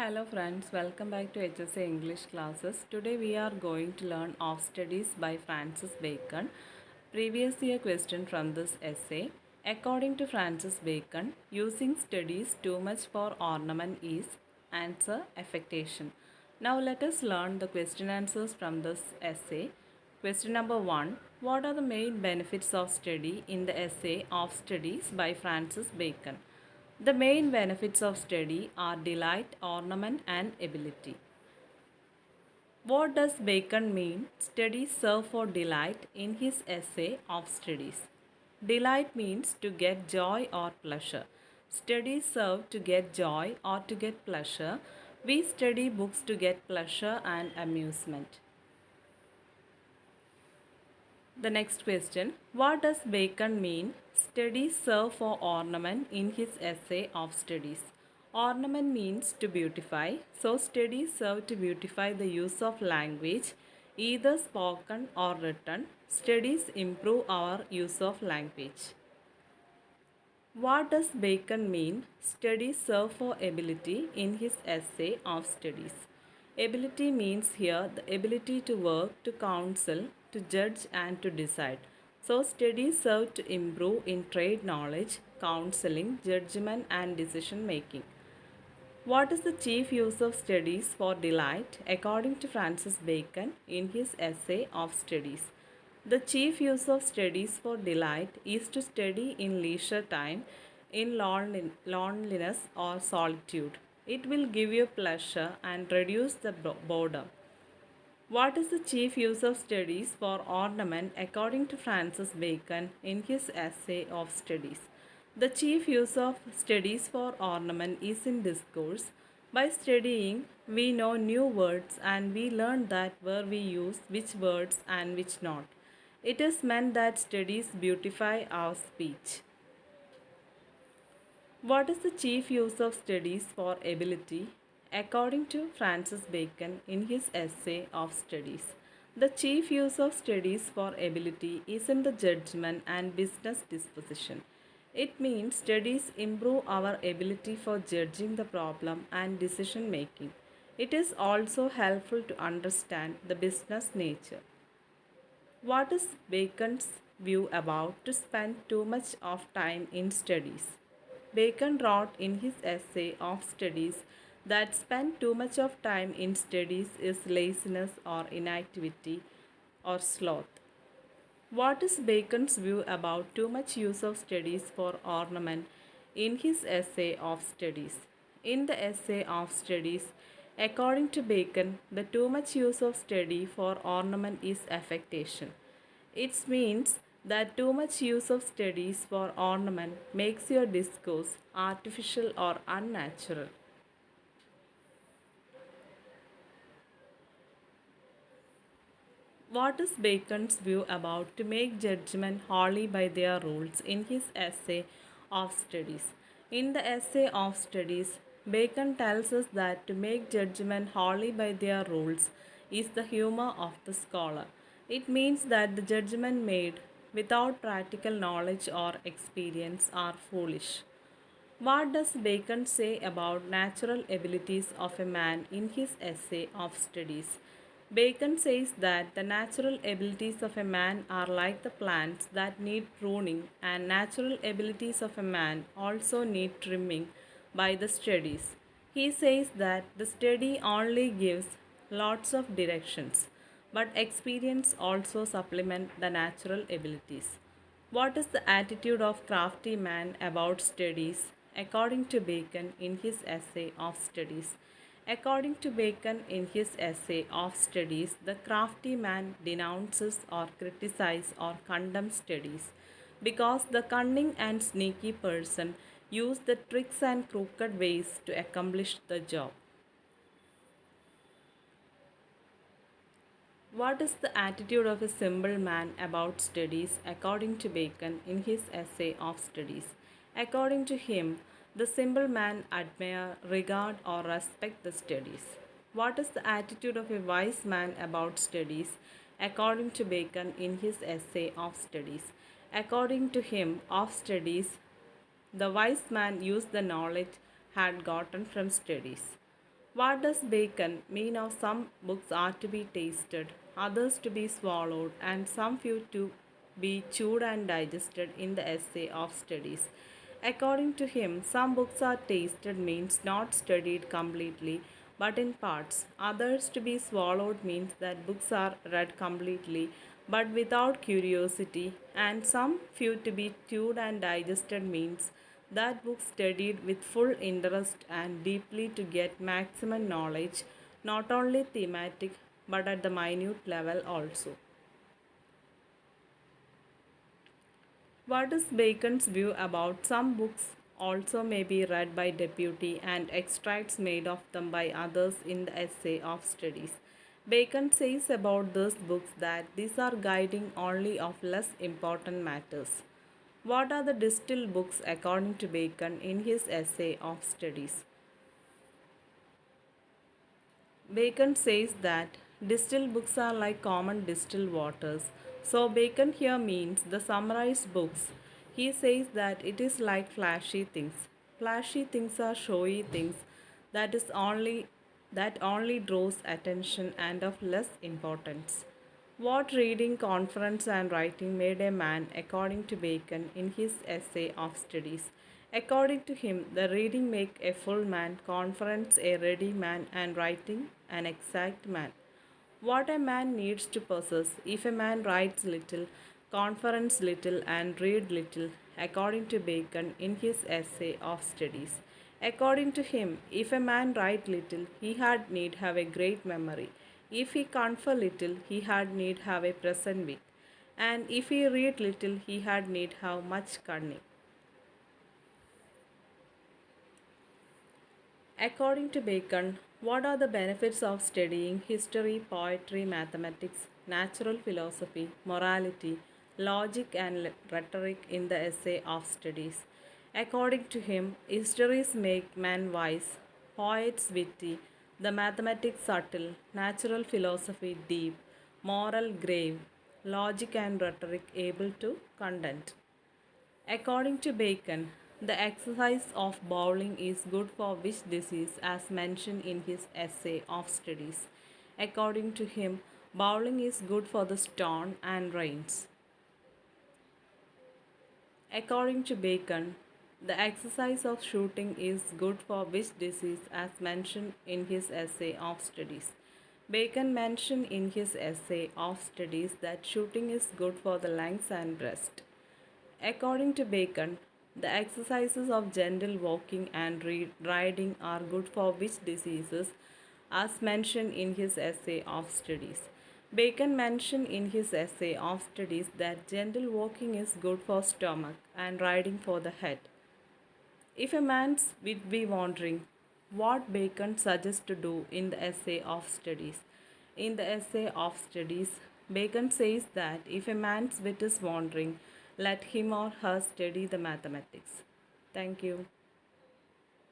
Hello friends, welcome back to HSA English classes. Today we are going to learn Of Studies by Francis Bacon. Previous year question from this essay. According to Francis Bacon, using studies too much for ornament is answer affectation. Now let us learn the question answers from this essay. Question number 1. What are the main benefits of study in the essay Of Studies by Francis Bacon? The main benefits of study are delight, ornament, and ability. What does Bacon mean? Studies serve for delight in his essay of studies. Delight means to get joy or pleasure. Studies serve to get joy or to get pleasure. We study books to get pleasure and amusement. The next question. What does Bacon mean? Studies serve for ornament in his essay of studies. Ornament means to beautify, so studies serve to beautify the use of language, either spoken or written. Studies improve our use of language. What does Bacon mean? Studies serve for ability in his essay of studies. Ability means here the ability to work, to counsel, to judge, and to decide. So, studies serve to improve in trade knowledge, counseling, judgment, and decision making. What is the chief use of studies for delight according to Francis Bacon in his essay of studies? The chief use of studies for delight is to study in leisure time, in loneliness or solitude. It will give you pleasure and reduce the boredom. What is the chief use of studies for ornament according to Francis Bacon in his essay of studies? The chief use of studies for ornament is in discourse. By studying, we know new words and we learn that where we use which words and which not. It is meant that studies beautify our speech. What is the chief use of studies for ability? According to Francis Bacon in his essay of studies, the chief use of studies for ability is in the judgment and business disposition. It means studies improve our ability for judging the problem and decision making. It is also helpful to understand the business nature. What is Bacon's view about to spend too much of time in studies? Bacon wrote in his essay of studies that spend too much of time in studies is laziness or inactivity or sloth. What is Bacon's view about too much use of studies for ornament in his essay of studies? In the essay of studies, according to Bacon, the too much use of study for ornament is affectation. It means that too much use of studies for ornament makes your discourse artificial or unnatural. What is Bacon's view about to make judgment wholly by their rules in his essay of studies? In the essay of studies, Bacon tells us that to make judgment wholly by their rules is the humor of the scholar. It means that the judgment made without practical knowledge or experience are foolish. What does Bacon say about natural abilities of a man in his essay of studies? Bacon says that the natural abilities of a man are like the plants that need pruning, and natural abilities of a man also need trimming by the studies. He says that the study only gives lots of directions, but experience also supplement the natural abilities. What is the attitude of crafty man about studies according to Bacon in his essay of studies? According to Bacon in his essay of studies, the crafty man denounces or criticizes or condemns studies because the cunning and sneaky person use the tricks and crooked ways to accomplish the job. What is the attitude of a simple man about studies according to Bacon in his essay of studies? According to him, the simple man admire, regard, or respect the studies. What is the attitude of a wise man about studies according to Bacon in his essay of studies? According to him, of studies, the wise man used the knowledge had gotten from studies. What does Bacon mean of some books are to be tasted, others to be swallowed, and some few to be chewed and digested in the essay of studies? According to him, some books are tasted means not studied completely but in parts. Others to be swallowed means that books are read completely but without curiosity, and some few to be chewed and digested means that book studied with full interest and deeply to get maximum knowledge, not only thematic but at the minute level also. What is Bacon's view about some books also may be read by deputy and extracts made of them by others in the essay of studies? Bacon says about these books that these are guiding only of less important matters. What are the distilled books according to Bacon in his essay of studies? Bacon says that distilled books are like common distilled waters. So, Bacon here means the summarized books. He says that it is like flashy things. Flashy things are showy things that only draws attention and of less importance. What reading, conference, and writing made a man, according to Bacon in his essay of studies? According to him, the reading make a full man, conference a ready man, and writing an exact man. What a man needs to possess if a man writes little, conference little, and read little, according to Bacon in his essay of studies. According to him, if a man write little, he had need have a great memory. If he confer little, he had need have a present wit. And if he read little, he had need have much cunning. According to Bacon, what are the benefits of studying history, poetry, mathematics, natural philosophy, morality, logic, and rhetoric in the essay of studies? According to him, histories make man wise, poets witty, the mathematics subtle, natural philosophy deep, moral grave, logic and rhetoric able to content. According to Bacon, the exercise of bowling is good for which disease, as mentioned in his essay of studies. According to him, bowling is good for the stone and reins. According to Bacon, the exercise of shooting is good for which disease, as mentioned in his essay of studies. Bacon mentioned in his essay of studies that shooting is good for the lungs and breast. According to Bacon, the exercises of gentle walking and riding are good for which diseases, as mentioned in his essay of studies. Bacon mentioned in his essay of studies that gentle walking is good for stomach and riding for the head. If a man's wit be wandering, what Bacon suggests to do in the essay of studies? In the essay of studies, Bacon says that if a man's wit is wandering, let him or her study the mathematics. Thank you.